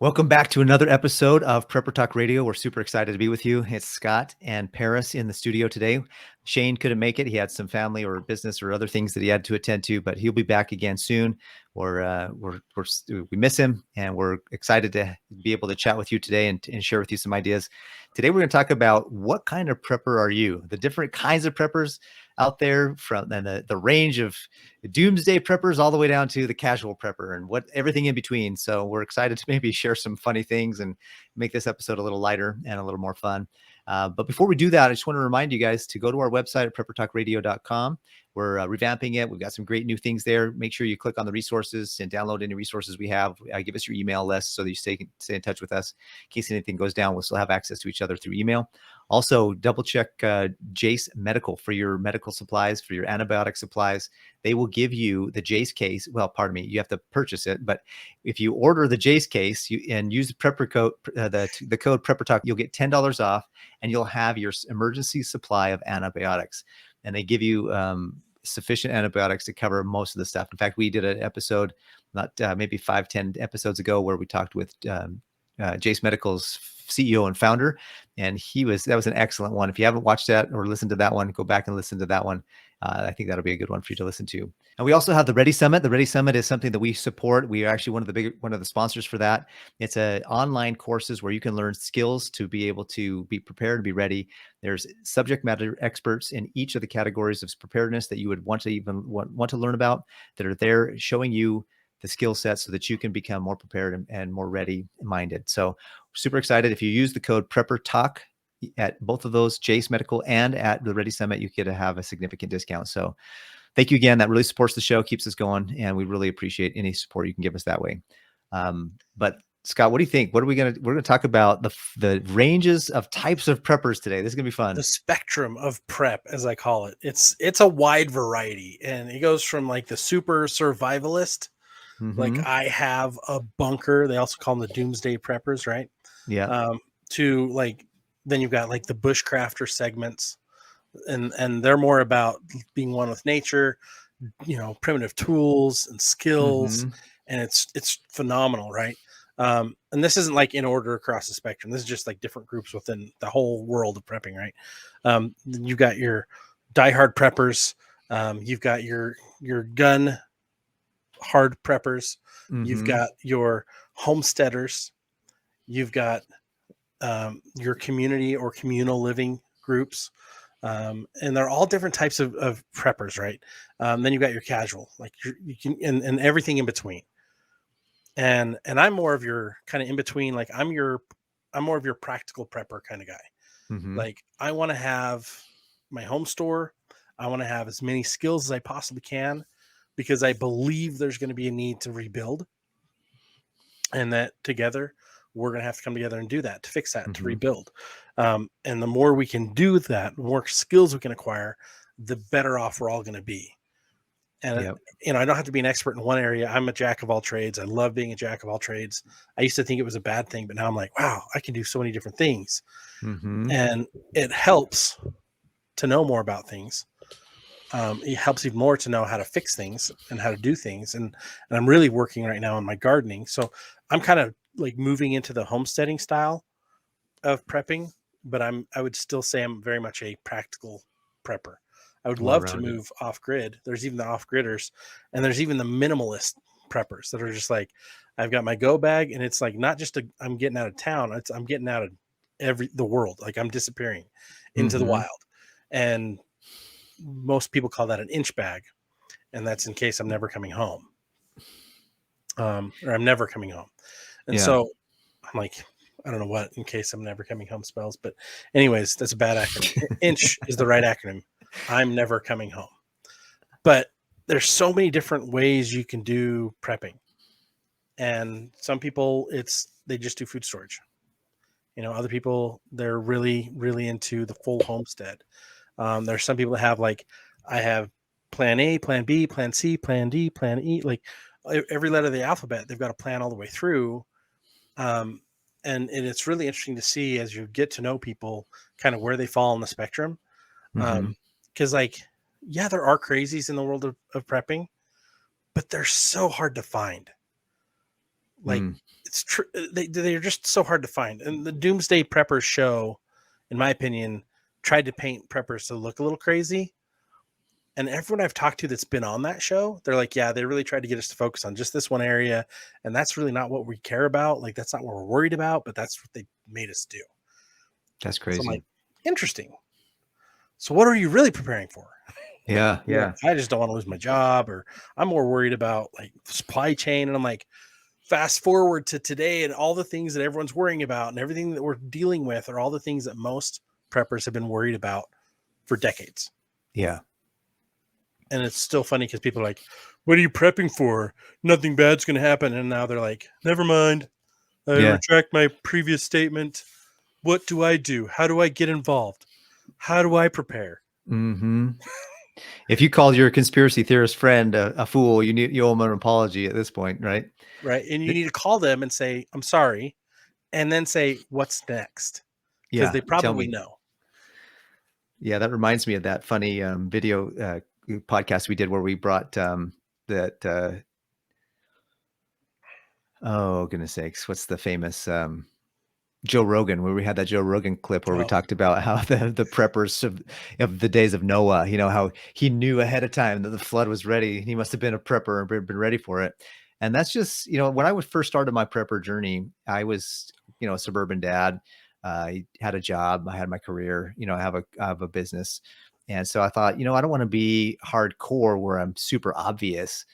Welcome back to another episode of Prepper Talk Radio. We're super excited to be with you. It's Scott and Paris in the studio today. Shane couldn't make it. He had some family or business or other things that he had to attend to, but he'll be back again soon. We miss him, and we're excited to be able to chat with you today and share with you some ideas. Today, we're going to talk about what kind of prepper are you? The different kinds of preppers out there, from and the range of doomsday preppers all the way down to the casual prepper and everything in between. So we're excited to maybe share some funny things and make this episode a little lighter and a little more fun. But before we do that, I just want to remind you guys to go to our website at preppertalkradio.com. We're revamping it. We've got some great new things there. Make sure you click on the resources and download any resources we have. Give us your email list so that you stay in touch with us. In case anything goes down, we'll still have access to each other through email. Also, double check Jase Medical for your medical supplies, for your antibiotic supplies. They will give you the Jase case. Well, pardon me, you have to purchase it. But if you order the Jase case and use the Prepper code, the code Prepper Talk, you'll get $10 off, and you'll have your emergency supply of antibiotics. And they give you sufficient antibiotics to cover most of the stuff. In fact, we did an episode, maybe 5-10 episodes ago, where we talked with Jase Medical's CEO and founder, and that was an excellent one. If you haven't watched that or listened to that one, go back and listen to that one. I think that'll be a good one for you to listen to. And we also have the Ready Summit. The Ready Summit is something that we support. We are actually one of the sponsors for that. It's a online courses where you can learn skills to be able to be prepared and be ready. There's subject matter experts in each of the categories of preparedness that you would want to learn about, that are there showing you the skill set so that you can become more prepared and more ready minded. So super excited. If you use the code Prepper Talk at both of those, Jase Medical and at the Ready Summit, you get to have a significant discount. So thank you again. That really supports the show, keeps us going, and we really appreciate any support you can give us that way. But Scott, what do you think? We're going to talk about the ranges of types of preppers today. This is going to be fun. The spectrum of prep, as I call it. It's a wide variety, and it goes from like the super survivalist. Mm-hmm. Like, I have a bunker. They also call them the Doomsday preppers, right? Yeah. To like, then you've got like the bushcrafter segments, and they're more about being one with nature, primitive tools and skills, and it's phenomenal, right? And this isn't like in order across the spectrum. This is just like different groups within the whole world of prepping, right? You've got your diehard preppers. You've got your gun hard preppers. You've got your homesteaders. You've got your community or communal living groups. And they're all different types of preppers, right? Then you've got your casual, like you can, and everything in between. And I'm more of your kind of in between. Like I'm more of your practical prepper kind of guy. Like, I want to have my home store. I want to have as many skills as I possibly can, because I believe there's going to be a need to rebuild, and that together we're going to have to come together and do that, to fix that, to rebuild. And the more we can do that, the more skills we can acquire, the better off we're all going to be. And, I don't have to be an expert in one area. I'm a jack of all trades. I love being a jack of all trades. I used to think it was a bad thing, but now I'm like, wow, I can do so many different things. And it helps to know more about things. It helps even more to know how to fix things and how to do things. And I'm really working right now on my gardening. So I'm kind of like moving into the homesteading style of prepping, but I would still say I'm very much a practical prepper. I would love to move off grid. There's even the off gridders, and there's even the minimalist preppers that are just like, I've got my go bag, and it's like, not just I'm getting out of town. I'm getting out of the world. Like, I'm disappearing into the wild. And most people call that an inch bag, and that's in case I'm never coming home, or I'm never coming home. And so I'm like, I don't know what in case I'm never coming home spells, but anyways, that's a bad acronym. Inch is the right acronym. I'm never coming home. But there's so many different ways you can do prepping, and some people they just do food storage. Other people, they're really, really into the full homestead. There's some people that have, like, I have plan A, plan B, plan C, plan D, plan E, like every letter of the alphabet, they've got a plan all the way through. And it's really interesting to see, as you get to know people, kind of where they fall on the spectrum. Because there are crazies in the world of prepping, but they're so hard to find. Like, it's true. They're just so hard to find. And the Doomsday Prepper show, in my opinion, tried to paint preppers to look a little crazy. And everyone I've talked to that's been on that show, they're like, yeah, they really tried to get us to focus on just this one area. And that's really not what we care about. Like, that's not what we're worried about, but that's what they made us do. That's So I'm crazy. like, interesting. So what are you really preparing for? Yeah. Yeah. I just don't want to lose my job, or I'm more worried about like supply chain. And I'm like, fast forward to today and all the things that everyone's worrying about and everything that we're dealing with are all the things that most preppers have been worried about for decades. Yeah. And it's still funny because people are like, what are you prepping for? Nothing bad's going to happen. And now they're like, never mind. I retract my previous statement. What do I do? How do I get involved? How do I prepare? Mm-hmm. If you called your conspiracy theorist friend a fool, you owe him an apology at this point, right? Right. And you need to call them and say, I'm sorry. And then say, what's next? Because they probably know. Yeah, that reminds me of that funny video podcast we did where we brought that. Oh, goodness sakes. What's the famous Joe Rogan, where we had that Joe Rogan clip where we talked about how the preppers of the days of Noah, how he knew ahead of time that the flood was ready. He must have been a prepper and been ready for it. And that's just, when I first started my prepper journey, I was, a suburban dad. I had a job. I had my career, I have a business. And so I thought, I don't want to be hardcore where I'm super obvious.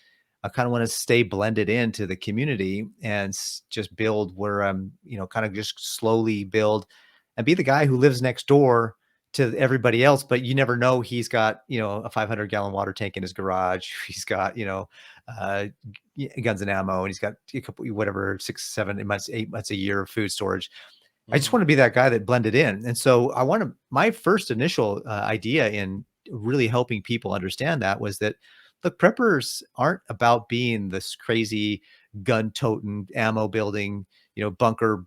I kind of want to stay blended into the community and just build where I'm, kind of just slowly build and be the guy who lives next door to everybody else. But you never know. He's got, a 500-gallon water tank in his garage. He's got, guns and ammo, and he's got a couple, whatever, 6, 7 months, 8 months a year of food storage. I just want to be that guy that blended in. And so my first initial idea in really helping people understand that was that, look, preppers aren't about being this crazy gun toting, ammo building, bunker,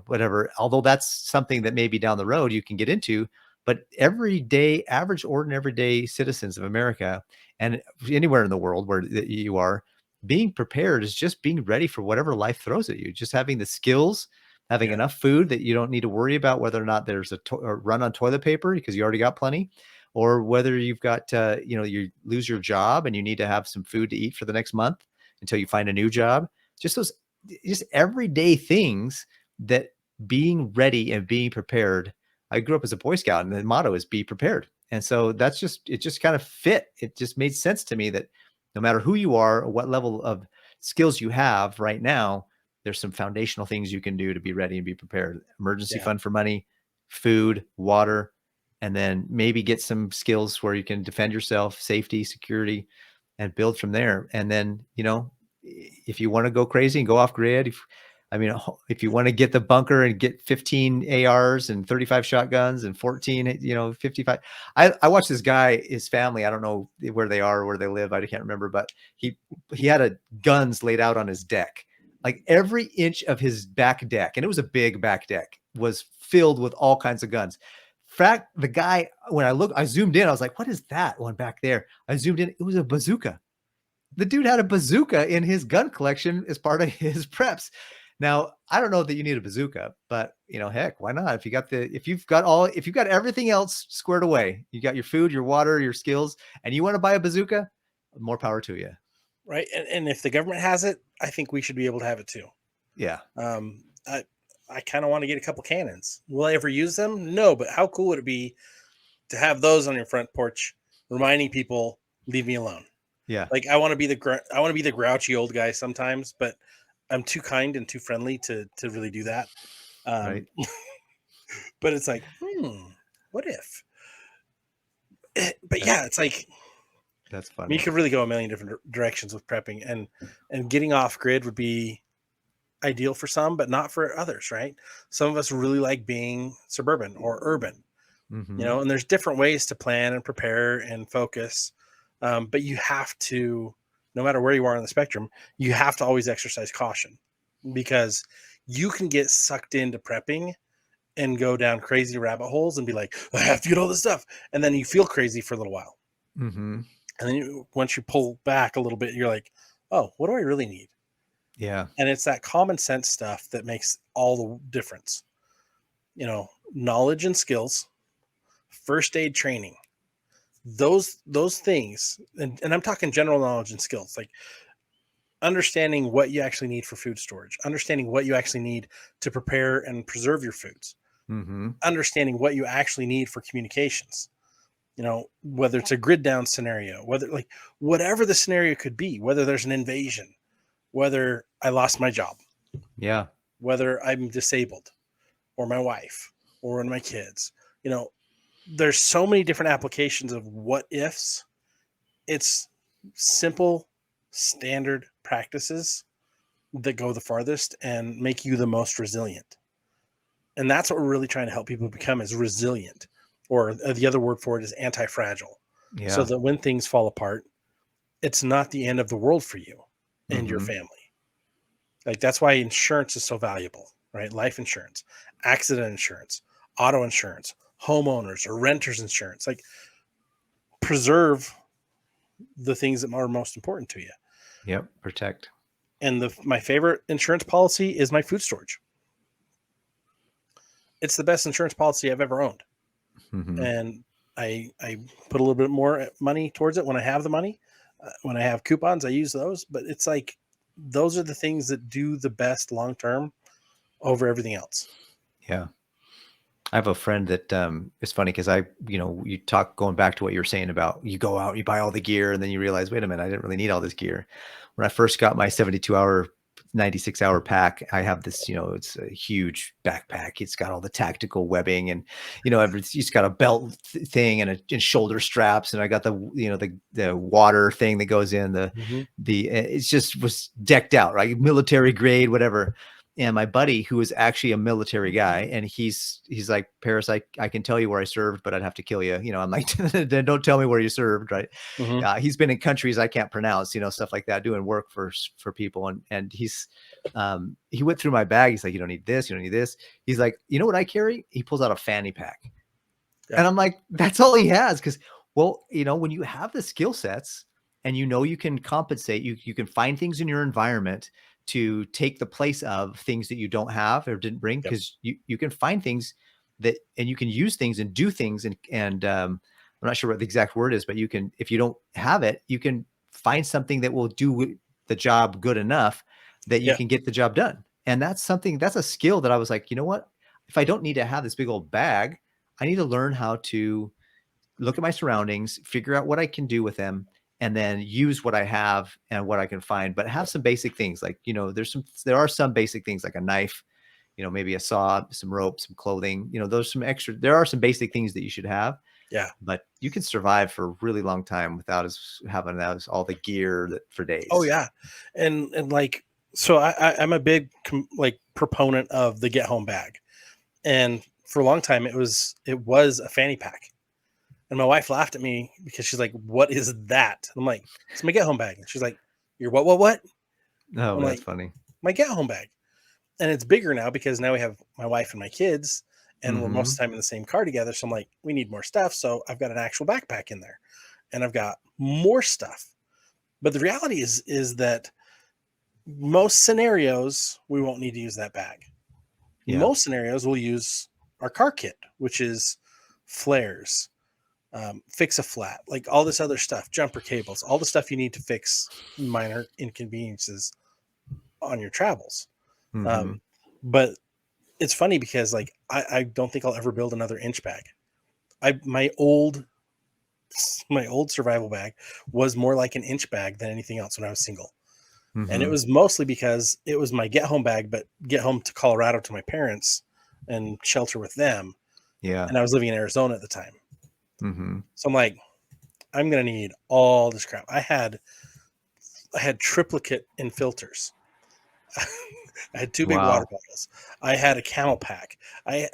whatever, although that's something that maybe down the road you can get into. But everyday, average, ordinary, everyday citizens of America and anywhere in the world where you are, being prepared is just being ready for whatever life throws at you, just having the skills, having enough food that you don't need to worry about whether or not there's a run on toilet paper because you already got plenty, or whether you've got, you lose your job and you need to have some food to eat for the next month until you find a new job. Just everyday things that being ready and being prepared. I grew up as a Boy Scout and the motto is be prepared. And so it just kind of fit. It just made sense to me that no matter who you are or what level of skills you have right now, there's some foundational things you can do to be ready and be prepared. Emergency fund for money, food, water, and then maybe get some skills where you can defend yourself, safety, security, and build from there. And then, if you want to go crazy and go off grid, if you want to get the bunker and get 15 ARs and 35 shotguns and 14, 55. I watched this guy, his family, I don't know where they are or where they live. I can't remember, but he had guns laid out on his deck. Like every inch of his back deck, and it was a big back deck, was filled with all kinds of guns. In fact, the guy, when I zoomed in, I was like, what is that one back there? I zoomed in, it was a bazooka. The dude had a bazooka in his gun collection as part of his preps. Now, I don't know that you need a bazooka, but heck, why not? If you've got everything else squared away, you got your food, your water, your skills, and you want to buy a bazooka, more power to you. Right. And if the government has it, I think we should be able to have it too. Yeah. I kind of want to get a couple cannons. Will I ever use them? No, but how cool would it be to have those on your front porch, reminding people, leave me alone. Yeah. Like I want to be the grouchy old guy sometimes, but I'm too kind and too friendly to really do that. Right. But it's like, what if? But yeah, it's like, that's funny. You could really go a million different directions with prepping, and getting off grid would be ideal for some, but not for others, right? Some of us really like being suburban or urban, and there's different ways to plan and prepare and focus. But you have to, no matter where you are on the spectrum, you have to always exercise caution, because you can get sucked into prepping and go down crazy rabbit holes and be like, I have to get all this stuff. And then you feel crazy for a little while. And then once you pull back a little bit, you're like, oh, what do I really need? Yeah. And it's that common sense stuff that makes all the difference. Knowledge and skills, first aid training, those things, and I'm talking general knowledge and skills, like understanding what you actually need for food storage, understanding what you actually need to prepare and preserve your foods, Mm-hmm. understanding what you actually need for communications. Whether it's a grid down scenario, whatever the scenario could be, whether there's an invasion, whether I lost my job, Yeah. whether I'm disabled, or my wife, or one of my kids. There's so many different applications of what ifs. It's simple, standard practices that go the farthest and make you the most resilient. And that's what we're really trying to help people become, is resilient, or the other word for it is anti-fragile. So Yeah. that when things fall apart, it's not the end of the world for you and your Mm-hmm. family. Like, that's why insurance is so valuable, right? Life insurance, accident insurance, auto insurance, homeowners or renters insurance. Like, preserve the things that are most important to you. Yep. Protect. And my favorite insurance policy is my food storage. It's the best insurance policy I've ever owned. Mm-hmm. And I put a little bit more money towards it when I have the money. When I have coupons, I use those. But it's like, those are the things that do the best long term over everything else. Yeah. I have a friend that it's funny because you talk going back to what you were saying about you go out, you buy all the gear, and then you realize, wait a minute, I didn't really need all this gear. When I first got my 72-hour, 96-hour pack, I have this, it's a huge backpack. It's got all the tactical webbing and, it's got a belt thing and shoulder straps. And I got the water thing that goes in it's just was decked out, right? Military grade, whatever. And my buddy, who is actually a military guy, and he's like, Paris, I can tell you where I served, but I'd have to kill you. I'm like, then don't tell me where you served, right? Mm-hmm. He's been in countries I can't pronounce, stuff like that, doing work for people. And he went through my bag. He's like, you don't need this, you don't need this. He's like, you know what I carry? He pulls out a fanny pack. Yeah. And I'm like, that's all he has. Because, well, when you have the skill sets and you can compensate, you can find things in your environment to take the place of things that you don't have or didn't bring, Yep. because you can find things and you can use things and do things and I'm not sure what the exact word is, but you can, if you don't have it, you can find something that will do the job good enough that you Yeah. can get the job done. And that's a skill that I was like, you know what? If I don't need to have this big old bag, I need to learn how to look at my surroundings, figure out what I can do with them, and then use what I have and what I can find. But have some basic things like, there are some basic things like a knife, maybe a saw, some rope, some clothing, there are some basic things that you should have. Yeah. But you can survive for a really long time without having all the gear for days. Oh yeah. And like, so I'm a big proponent of the get home bag. And for a long time, it was a fanny pack. And my wife laughed at me because she's like, "What is that?" I'm like, "It's my get home bag." And she's like, "You're what?" Oh, I'm that's like, funny. "My get home bag." And it's bigger now because now we have my wife and my kids, and we're most of the time in the same car together. So I'm like, we need more stuff. So I've got an actual backpack in there, and I've got more stuff. But the reality is that most scenarios we won't need to use that bag. Yeah. Most scenarios we'll use our car kit, which is flares, fix a flat, like all this other stuff, jumper cables, all the stuff you need to fix minor inconveniences on your travels. Mm-hmm. But it's funny because like I don't think I'll ever build another inch bag. My old survival bag was more like an inch bag than anything else when I was single. And it Mm-hmm. was mostly because it was my get home bag, but get home to Colorado to my parents and shelter with them. Yeah. And I was living in Arizona at the time. Mm-hmm. So I'm like, I'm going to need all this crap. I had triplicate in filters. I had two big water Wow. bottles. I had a camel pack. I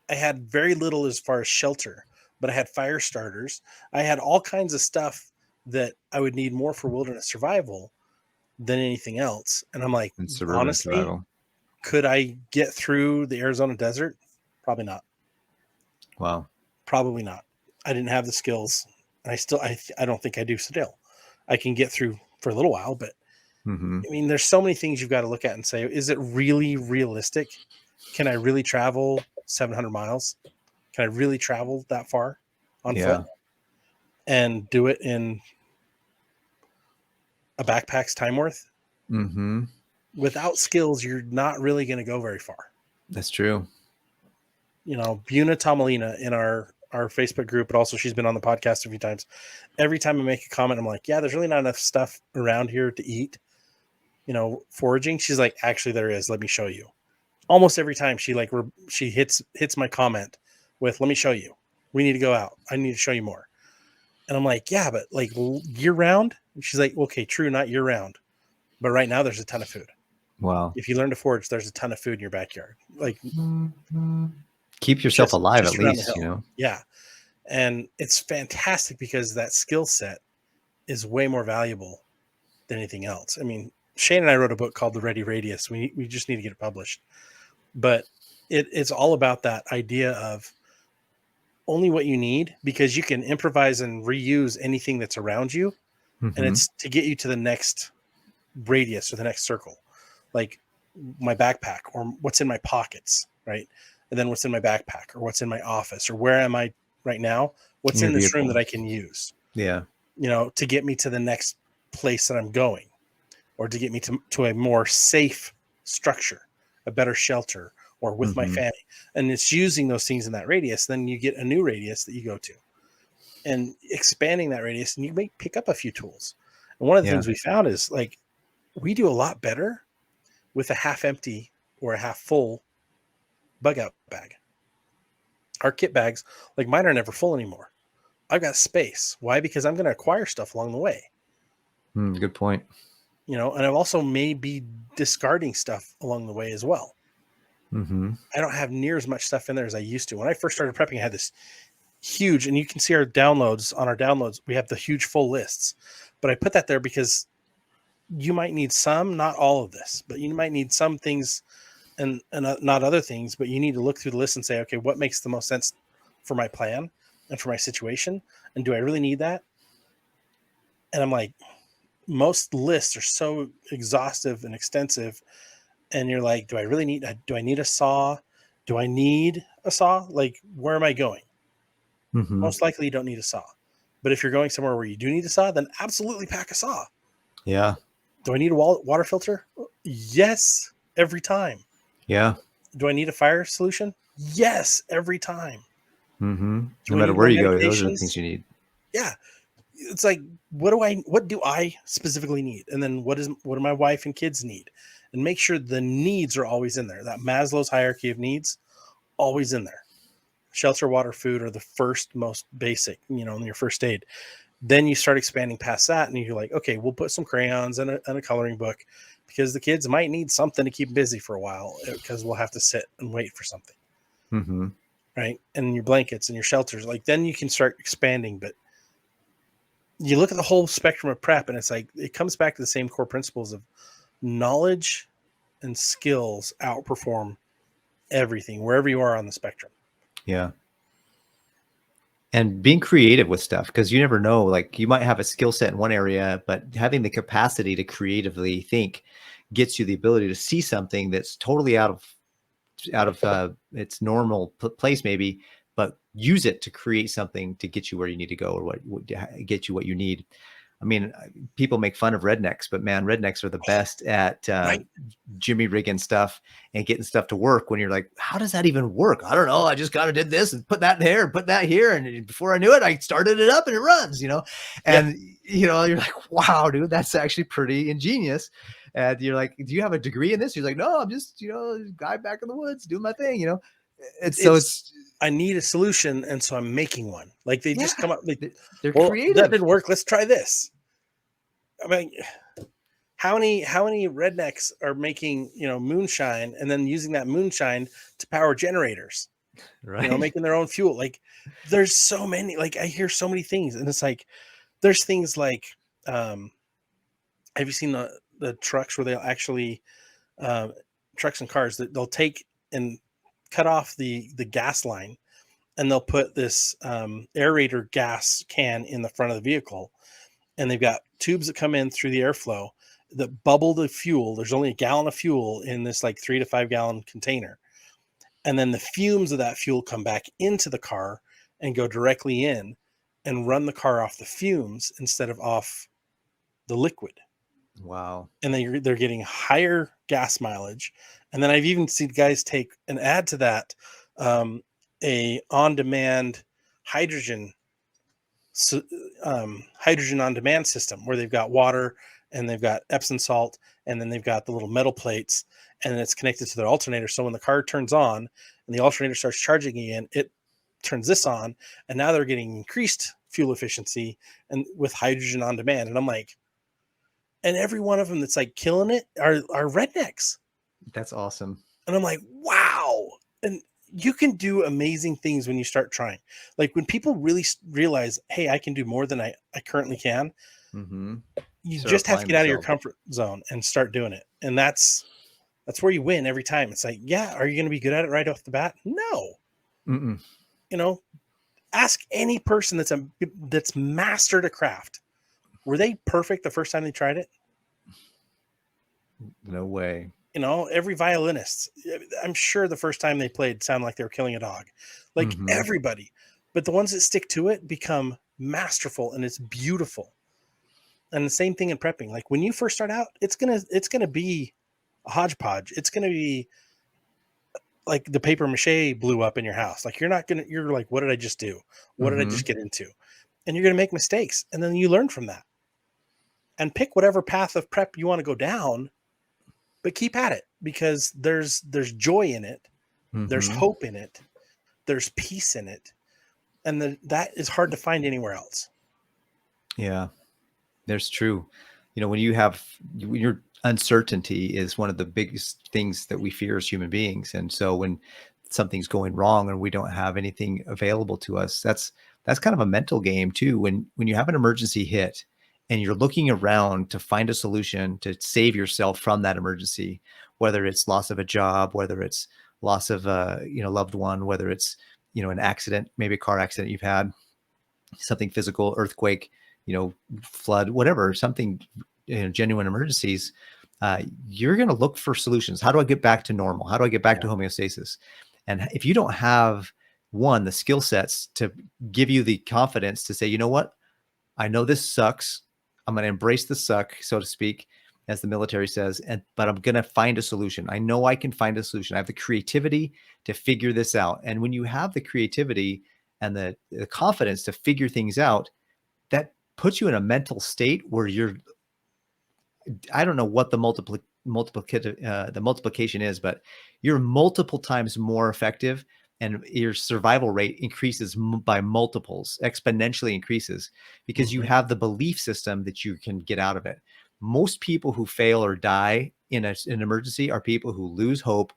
had very little as far as shelter, but I had fire starters. I had all kinds of stuff that I would need more for wilderness survival than anything else. And I'm like, And suburban honestly, survival. could I get through the Arizona desert? Probably not. Wow. Probably not. I didn't have the skills. And I don't think I do still. I can get through for a little while, but Mm-hmm. I mean, there's so many things you've got to look at and say, is it really realistic? Can I really travel 700 miles? Can I really travel that far on foot and do it in a backpack's time worth? Mm-hmm. Without skills, you're not really going to go very far. That's true. Buna Tomalina in our Facebook group, but also she's been on the podcast a few times. Every time I make a comment, I'm like, yeah, there's really not enough stuff around here to eat, foraging. She's like, actually, there is. Let me show you. Almost every time she hits my comment with, let me show you. We need to go out. I need to show you more. And I'm like, yeah, but like year round? And she's like, okay, true, not year round. But right now there's a ton of food. Wow. If you learn to forage, there's a ton of food in your backyard. Like, keep yourself alive just at least, Yeah. And it's fantastic because that skill set is way more valuable than anything else. I mean, Shane and I wrote a book called The Ready Radius. We just need to get it published. But it's all about that idea of only what you need, because you can improvise and reuse anything that's around you. Mm-hmm. And it's to get you to the next radius or the next circle, like my backpack or what's in my pockets, right? And then what's in my backpack or what's in my office or where am I right now? What's in this room that I can use? Yeah. To get me to the next place that I'm going, or to get me to a more safe structure, a better shelter, or with my family. And it's using those things in that radius. Then you get a new radius that you go to and expanding that radius, and you may pick up a few tools. And one of the things we found is like, we do a lot better with a half empty or a half full bug out bag. Our kit bags, like mine, are never full anymore. I've got space. Why? Because I'm going to acquire stuff along the way. Good point. And I've also may be discarding stuff along the way as well. Mm-hmm. I don't have near as much stuff in there as I used to. When I first started prepping, I had this huge, and you can see our downloads. On our downloads, we have the huge full lists. But I put that there because you might need some, not all of this, but you might need some things and not other things. But you need to look through the list and say, okay, what makes the most sense for my plan and for my situation? And do I really need that? And I'm like, most lists are so exhaustive and extensive. And you're like, do I need a saw? Do I need a saw? Like, where am I going? Mm-hmm. Most likely you don't need a saw. But if you're going somewhere where you do need a saw, then absolutely pack a saw. Yeah. Do I need a water filter? Yes, every time. Yeah. Do I need a fire solution? Yes, every time. Mm-hmm. No matter where you go, those are the things you need. Yeah. It's like, what do I specifically need? And then what do my wife and kids need? And make sure the needs are always in there. That Maslow's hierarchy of needs, always in there. Shelter, water, food are the first, most basic, in your first aid. Then you start expanding past that, and you're like, okay, we'll put some crayons and a coloring book, because the kids might need something to keep busy for a while, because we'll have to sit and wait for something. Mm-hmm. Right? And your blankets and your shelters, like, then you can start expanding. But you look at the whole spectrum of prep, and it's like, it comes back to the same core principles of knowledge and skills outperform everything wherever you are on the spectrum. Yeah. And being creative with stuff, because you never know, like, you might have a skill set in one area, but having the capacity to creatively think gets you the ability to see something that's totally out of its normal place, maybe, but use it to create something to get you where you need to go, or what get you what you need. I mean, people make fun of rednecks, but man, rednecks are the best at jimmy rigging stuff and getting stuff to work. When you're like, how does that even work? I don't know. I just kind of did this and put that in here and put that here. And before I knew it, I started it up and it runs, and, you're like, wow, dude, that's actually pretty ingenious. And you're like, do you have a degree in this? You're like, no, I'm just, guy back in the woods doing my thing, It's I need a solution, and so I'm making one. Like, they just come up. They're creative. That didn't work. Let's try this. I mean, how many rednecks are making moonshine and then using that moonshine to power generators? Right. Making their own fuel. Like, there's so many. Like, I hear so many things, and it's like, there's things like, have you seen the trucks where they'll actually trucks and cars that they'll take and cut off the gas line, and they'll put this aerator gas can in the front of the vehicle, and they've got tubes that come in through the airflow, that bubble the fuel. There's only a gallon of fuel in this like 3 to 5 gallon container. And then the fumes of that fuel come back into the car and go directly in and run the car off the fumes instead of off the liquid. Wow. And then they're getting higher gas mileage. And then I've even seen guys take and add to that a on-demand hydrogen hydrogen on-demand system where they've got water and they've got Epsom salt and then they've got the little metal plates and it's connected to their alternator. So when the car turns on and the alternator starts charging again, it turns this on, and now they're getting increased fuel efficiency and with hydrogen on demand. And I'm like, and every one of them that's like killing it are rednecks. That's awesome. And I'm like, wow. And you can do amazing things when you start trying. Like when people really realize, hey, I can do more than I currently can. You just have to get out of your comfort zone and start doing it. And that's where you win every time. It's like, yeah, are you going to be good at it right off the bat? No. Mm-mm. You know, ask any person that's mastered a craft. Were they perfect the first time they tried it? No way. You know, every violinist, I'm sure the first time they played sounded like they were killing a dog. Like everybody. But the ones that stick to it become masterful and it's beautiful. And the same thing in prepping. Like when you first start out, it's gonna be a hodgepodge. It's gonna be like the paper mache blew up in your house. Like you're like, what did I just do? What did I just get into? And you're gonna make mistakes. And then you learn from that. And pick whatever path of prep you want to go down, but keep at it because there's joy in it. There's hope in it. There's peace in it. And that is hard to find anywhere else. Yeah, there's true. You know, when your uncertainty is one of the biggest things that we fear as human beings. And so when something's going wrong and we don't have anything available to us, that's kind of a mental game too. When you have an emergency hit and you're looking around to find a solution to save yourself from that emergency, whether it's loss of a job, whether it's loss of a loved one, whether it's an accident, maybe a car accident you've had, something physical, earthquake, flood, whatever, something, genuine emergencies, you're going to look for solutions. How do I get back to normal? How do I get back to homeostasis? And if you don't have the skill sets to give you the confidence to say, you know what, I know this sucks. I'm going to embrace the suck, so to speak, as the military says, but I'm going to find a solution. I know I can find a solution. I have the creativity to figure this out. And when you have the creativity and the confidence to figure things out, that puts you in a mental state where I don't know what the multiplication is, but you're multiple times more effective and your survival rate increases by multiples, exponentially increases because you have the belief system that you can get out of it. Most people who fail or die in an emergency are people who lose hope.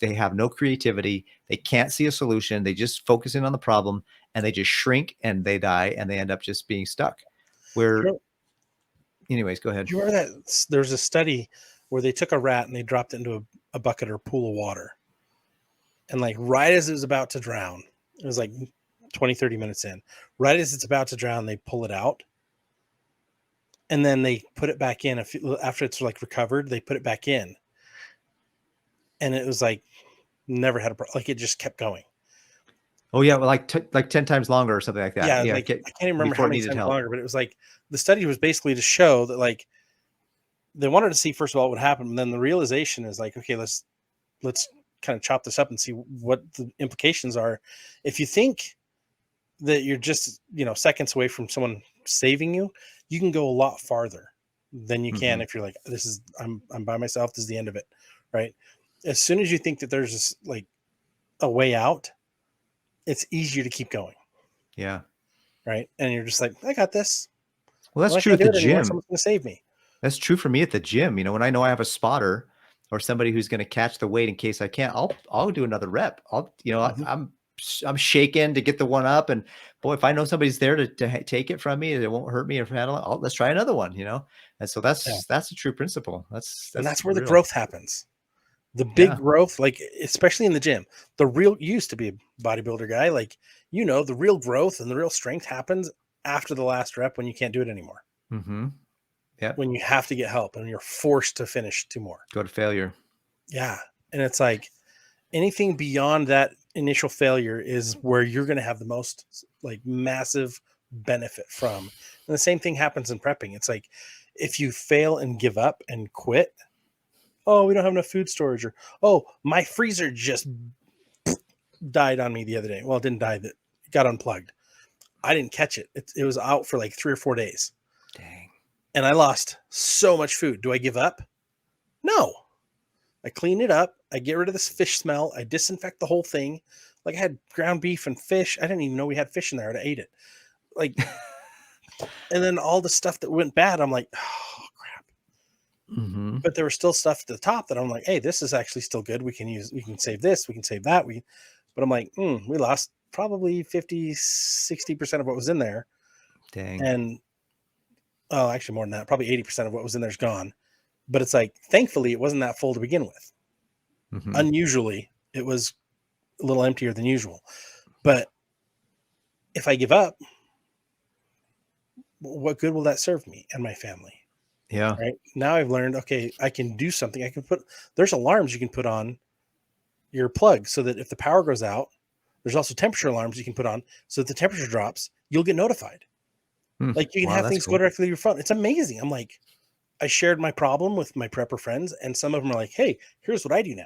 They have no creativity. They can't see a solution. They just focus in on the problem and they just shrink and they die and they end up just being stuck. Anyways, go ahead. Do you remember that there's a study where they took a rat and they dropped it into a bucket or a pool of water? And like right as it was about to drown, it was like 20, 30 minutes in, right as it's about to drown, they pull it out. And then they put it back in after it's like recovered, they put it back in. And it was like, never had like it just kept going. Oh yeah. Well, like 10 times longer or something like that. Yeah. I can't remember how many times longer, but it was like, the study was basically to show that like, they wanted to see first of all what would happen. And then the realization is like, okay, let's kind of chop this up and see what the implications are. If you think that you're just, seconds away from someone saving you, you can go a lot farther than you can if you're like, I'm by myself, this is the end of it. Right. As soon as you think that there's this, like a way out, it's easier to keep going. Yeah. Right. And you're just like, I got this. Well, that's true at the gym. Someone's going to save me. That's true for me at the gym. When I know I have a spotter or somebody who's going to catch the weight in case I can't, I'll do another rep. I'm shaking to get the one up. And boy, if I know somebody's there to take it from me, it won't hurt me or handle it. Let's try another one, And so that's a true principle. That's where the growth happens. The big growth, like especially in the gym, you used to be a bodybuilder guy. Like, the real growth and the real strength happens after the last rep when you can't do it anymore. Yep. when you have to get help and you're forced to finish 2 more. Go to failure. Yeah. And it's like anything beyond that initial failure is where you're going to have the most like massive benefit from. And the same thing happens in prepping. It's like if you fail and give up and quit, oh, we don't have enough food storage, or oh, my freezer just died on me the other day. Well, it didn't die, that got unplugged. I didn't catch it. It was out for like 3 or 4 days. Dang. And I lost so much food. Do I give up? No. I clean it up. I get rid of this fish smell. I disinfect the whole thing. Like I had ground beef and fish. I didn't even know we had fish in there. I ate it. Like, and then all the stuff that went bad, I'm like, oh crap. Mm-hmm. But there was still stuff at the top that I'm like, hey, this is actually still good. We can save this. We can save that. But I'm like, we lost probably 50, 60% of what was in there. Dang. And actually more than that, probably 80% of what was in there is gone. But it's like, thankfully, it wasn't that full to begin with. Mm-hmm. Unusually, it was a little emptier than usual. But if I give up, what good will that serve me and my family? Yeah. Right now, I've learned, okay, I can do something. There's alarms you can put on your plug so that if the power goes out, there's also temperature alarms you can put on. So if the temperature drops, you'll get notified. Like you can have things go directly to your phone. It's amazing. I'm like, I shared my problem with my prepper friends, and some of them are like, hey, here's what I do now.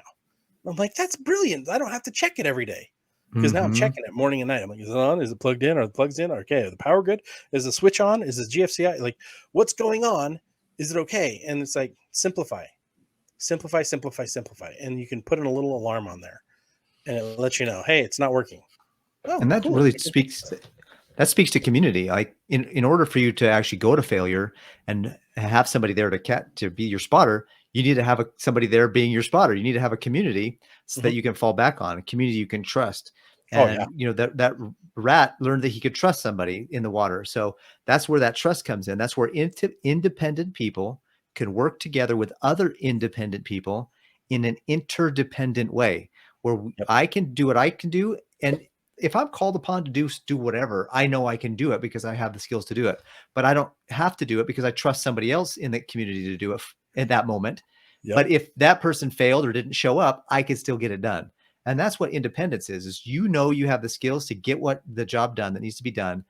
I'm like, that's brilliant. I don't have to check it every day. Because now I'm checking it morning and night. I'm like, is it on? Is it plugged in? Are the plugs in? Okay, is the power good? Is the switch on? Is the GFCI? Like, what's going on? Is it okay? And it's like, simplify. And you can put in a little alarm on there. And it lets you know, hey, it's not working. Oh, and that cool. really speaks to community. Like in order for you to actually go to failure and have somebody there to be your spotter, you need to have somebody there being your spotter. You need to have a community so that you can fall back on, a community you can trust. And that rat learned that he could trust somebody in the water. So that's where that trust comes in. That's where independent people can work together with other independent people in an interdependent way, where I can do what I can do. And if I'm called upon to do whatever, I know I can do it because I have the skills to do it. But I don't have to do it because I trust somebody else in the community to do it at that moment. But if that person failed or didn't show up, I could still get it done. And that's what independence is you have the skills to get the job done that needs to be done.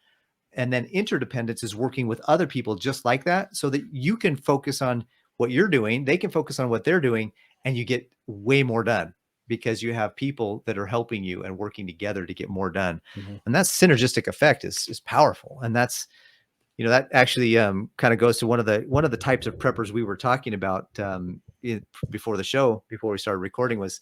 And then interdependence is working with other people just like that, so that you can focus on what you're doing. They can focus on what they're doing, and you get way more done because you have people that are helping you and working together to get more done. And that synergistic effect is powerful. And that's, that actually kind of goes to one of the types of preppers we were talking about before the show, before we started recording, was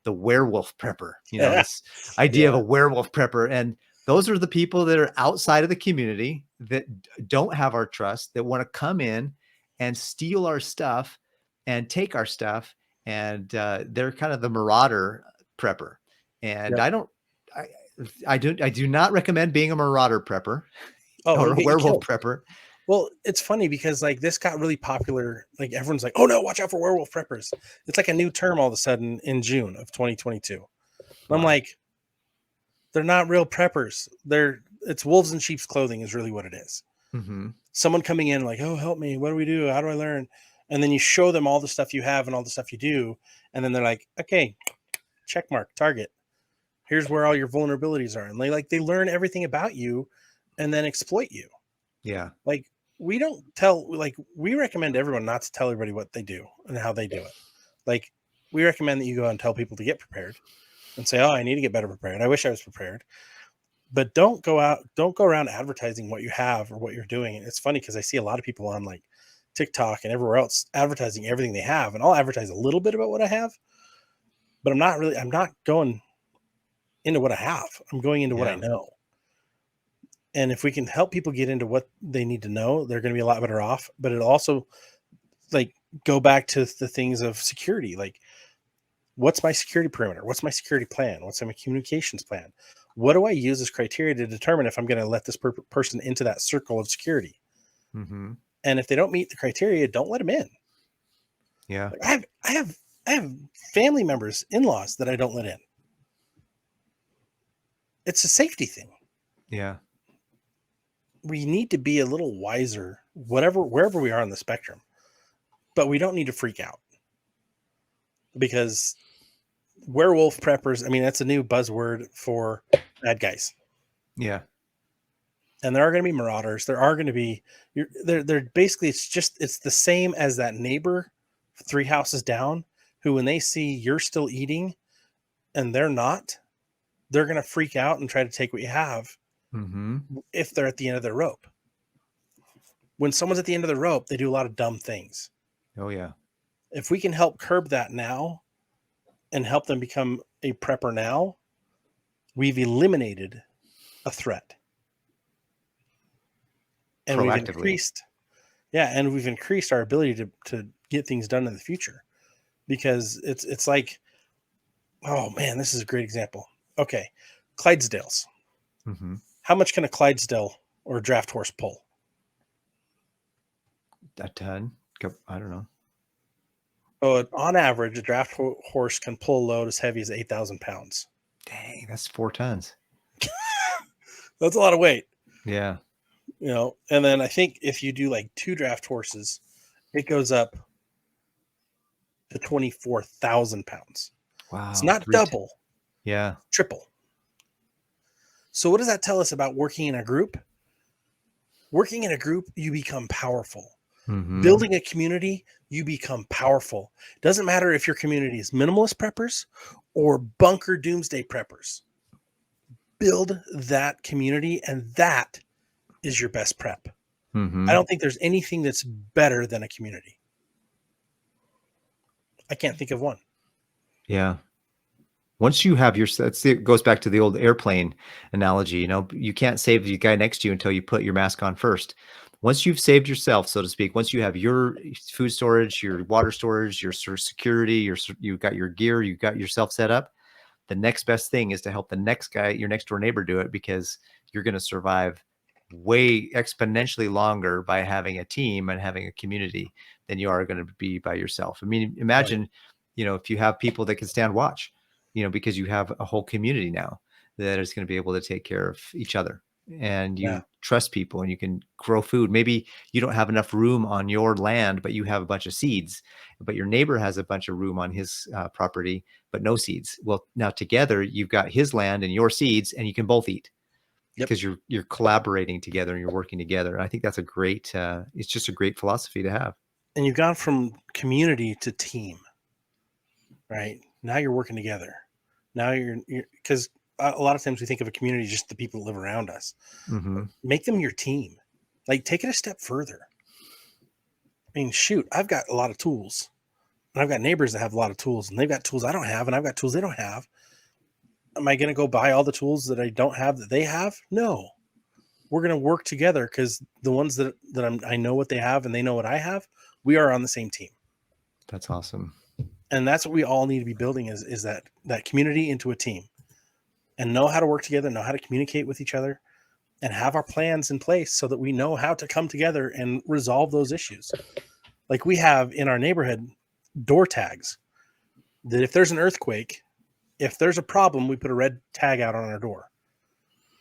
the werewolf prepper. This idea of a werewolf prepper. And those are the people that are outside of the community that don't have our trust, that want to come in and steal our stuff and take our stuff. And they're kind of the marauder prepper. And I do not recommend being a marauder prepper or a werewolf prepper. Well, it's funny because like this got really popular. Like everyone's like, oh no, watch out for werewolf preppers. It's like a new term all of a sudden in June of 2022. Wow. I'm like, they're not real preppers. It's wolves in sheep's clothing is really what it is. Someone coming in like, oh, help me. What do we do? How do I learn? And then you show them all the stuff you have and all the stuff you do. And then they're like, okay, check mark, target. Here's where all your vulnerabilities are. And they learn everything about you and then exploit you. Yeah. Like we recommend everyone not to tell everybody what they do and how they do it. Like we recommend that you go out and tell people to get prepared and say, oh, I need to get better prepared. I wish I was prepared. But don't go around advertising what you have or what you're doing. And it's funny because I see a lot of people on like TikTok and everywhere else advertising everything they have. And I'll advertise a little bit about what I have, but I'm not going into what I have. I'm going into what I know. And if we can help people get into what they need to know, they're going to be a lot better off. But it also go back to the things of security. Like, what's my security perimeter? What's my security plan? What's my communications plan? What do I use as criteria to determine if I'm going to let this person into that circle of security? And if they don't meet the criteria, don't let them in. Yeah. I have family members, in-laws that I don't let in. It's a safety thing. Yeah. We need to be a little wiser wherever we are on the spectrum. But we don't need to freak out, because werewolf preppers, I mean, that's a new buzzword for bad guys. Yeah. And there are going to be marauders. There are going to be, they're basically, it's the same as that neighbor 3 houses down, who, when they see you're still eating and they're not, they're going to freak out and try to take what you have if they're at the end of their rope. When someone's at the end of the rope, they do a lot of dumb things. Oh, yeah. If we can help curb that now and help them become a prepper now, we've eliminated a threat. And we've increased, and we've increased our ability to get things done in the future, because it's like, oh man, this is a great example. Okay, Clydesdales. How much can a Clydesdale or a draft horse pull? A ton. I don't know. Oh, on average, a draft horse can pull a load as heavy as 8,000 pounds. Dang, that's 4 tons. That's a lot of weight. Yeah. You know, and then I think if you do like 2 draft horses, it goes up to 24,000 pounds. Wow. It's not double. Yeah. Triple. So what does that tell us about working in a group? Working in a group, you become powerful. Building a community, you become powerful. Doesn't matter if your community is minimalist preppers or bunker doomsday preppers. Build that community, and that is your best prep. I don't think there's anything that's better than a community. I can't think of one. Yeah. Once you have it goes back to the old airplane analogy. You know, you can't save the guy next to you until you put your mask on first. Once you've saved yourself, so to speak, once you have your food storage, your water storage, your security, you've got your gear, you've got yourself set up, the next best thing is to help the next guy, your next door neighbor, do it, because you're going to survive way exponentially longer by having a team and having a community than you are going to be by yourself. I mean, imagine, you know, if you have people that can stand watch, you know, because you have a whole community now that is going to be able to take care of each other, and you trust people, and you can grow food. Maybe you don't have enough room on your land, but you have a bunch of seeds, but your neighbor has a bunch of room on his property, but no seeds. Well, now together you've got his land and your seeds, and you can both eat. Because you're collaborating together and you're working together. And I think that's a great, it's just a great philosophy to have. And you've gone from community to team, right? Now you're working together. Now you're because a lot of times we think of a community just the people that live around us. Make them your team. Like, take it a step further. I mean, shoot, I've got a lot of tools, and I've got neighbors that have a lot of tools, and they've got tools I don't have, and I've got tools they don't have. Am I going to go buy all the tools that I don't have that they have? No. We're going to work together, because the ones that I know what they have and they know what I have, we are on the same team. That's awesome. And that's what we all need to be building is that community into a team, and know how to work together, know how to communicate with each other, and have our plans in place so that we know how to come together and resolve those issues. Like, we have in our neighborhood door tags that if there's an earthquake, if there's a problem, we put a red tag out on our door.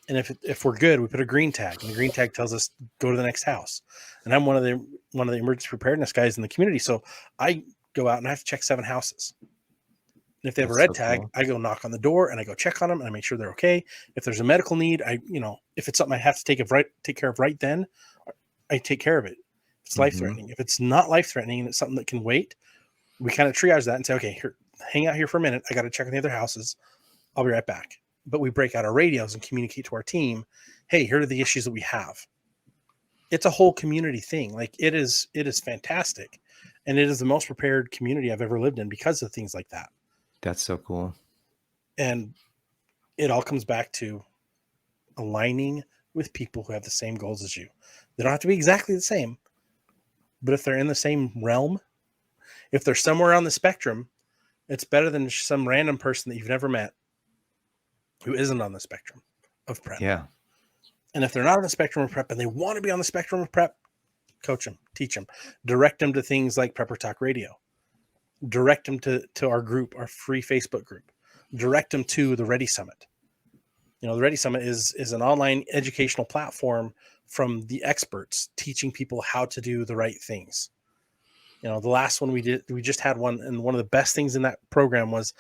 And if we're good, we put a green tag, and the green tag tells us go to the next house. And I'm one of the emergency preparedness guys in the community. So I go out and I have to check 7 houses. And if they have a red tag, I go knock on the door and I go check on them and I make sure they're okay. If there's a medical need, if it's something I have to take care of right then, I take care of it. If it's life-threatening. If it's not life-threatening and it's something that can wait, we kind of triage that and say, okay, here, hang out here for a minute. I got to check on the other houses. I'll be right back. But we break out our radios and communicate to our team, hey, here are the issues that we have. It's a whole community thing. Like, it is fantastic. And it is the most prepared community I've ever lived in because of things like that. That's so cool. And it all comes back to aligning with people who have the same goals as you. They don't have to be exactly the same, but if they're in the same realm, if they're somewhere on the spectrum, it's better than some random person that you've never met who isn't on the spectrum of prep. Yeah. And if they're not on the spectrum of prep and they want to be on the spectrum of prep, coach them, teach them, direct them to things like Prepper Talk Radio, direct them to our group, our free Facebook group, direct them to the Ready Summit. The Ready Summit is an online educational platform from the experts teaching people how to do the right things. You know, the last one we just had one, and one of the best things in that program was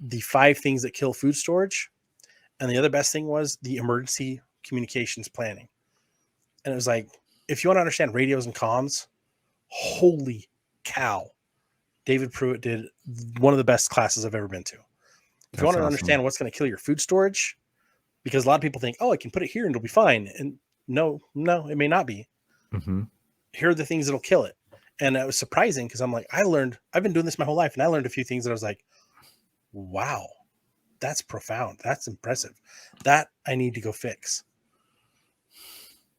the 5 things that kill food storage. And the other best thing was the emergency communications planning. And it was like, if you want to understand radios and comms, holy cow, David Pruitt did one of the best classes I've ever been to. If you want to understand what's going to kill your food storage, because a lot of people think, oh, I can put it here and it'll be fine. And no, it may not be. Mm-hmm. Here are the things that'll kill it. And it was surprising because I'm like, I've been doing this my whole life, and I learned a few things that I was like, wow, that's profound. That's impressive. That I need to go fix.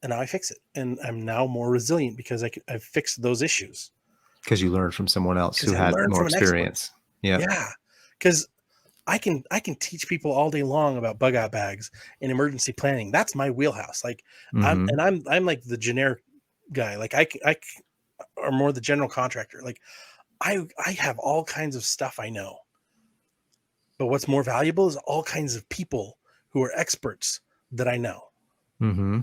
And now I fix it. And I'm now more resilient because I've fixed those issues. Because you learned from someone else who had more experience. Yeah. Yeah. Because I can teach people all day long about bug out bags and emergency planning. That's my wheelhouse. Like I'm like the generic guy. Like I or more the general contractor. Like I have all kinds of stuff I know. But what's more valuable is all kinds of people who are experts that I know. Mm-hmm.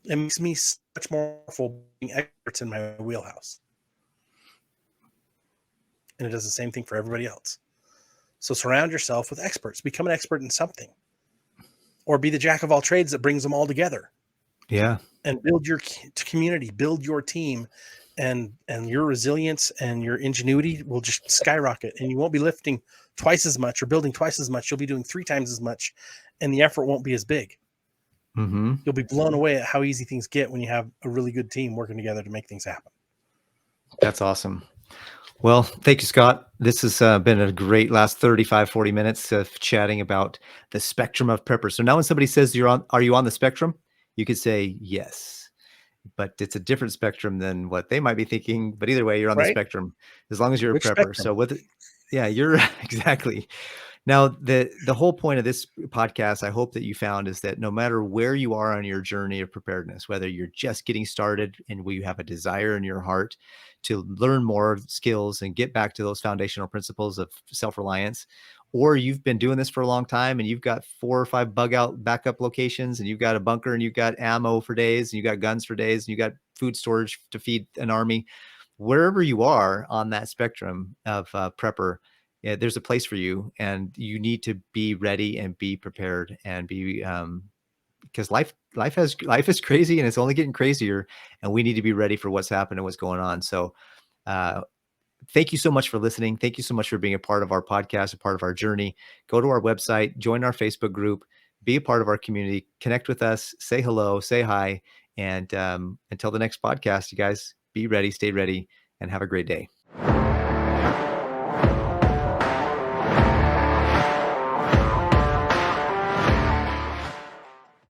It makes me much more powerful being experts in my wheelhouse. And it does the same thing for everybody else. So surround yourself with experts. Become an expert in something. Or be the jack of all trades that brings them all together. Yeah. And build your community, build your team, and your resilience and your ingenuity will just skyrocket. And you won't be lifting twice as much or building twice as much. You'll be doing 3 times as much, and the effort won't be as big. Mm-hmm. You'll be blown away at how easy things get when you have a really good team working together to make things happen. That's awesome. Well, thank you, Scott. This has been a great last 35, 40 minutes of chatting about the spectrum of preppers. So now when somebody says are you on the spectrum? You could say yes, but it's a different spectrum than what they might be thinking. But either way, you're on the spectrum as long as you're a prepper. Spectrum? So you're exactly. Now, the whole point of this podcast, I hope that you found, is that no matter where you are on your journey of preparedness, whether you're just getting started and you have a desire in your heart to learn more skills and get back to those foundational principles of self-reliance, or you've been doing this for a long time and you've got 4 or 5 bug out backup locations and you've got a bunker and you've got ammo for days and you got guns for days and you got food storage to feed an army, wherever you are on that spectrum of prepper, there's a place for you, and you need to be ready and be prepared and be, because life is crazy and it's only getting crazier, and we need to be ready for what's happening and what's going on. So, thank you so much for listening. Thank you so much for being a part of our podcast, a part of our journey. Go to our website, join our Facebook group, be a part of our community, connect with us, say hello, say hi. And until the next podcast, you guys be ready, stay ready, and have a great day.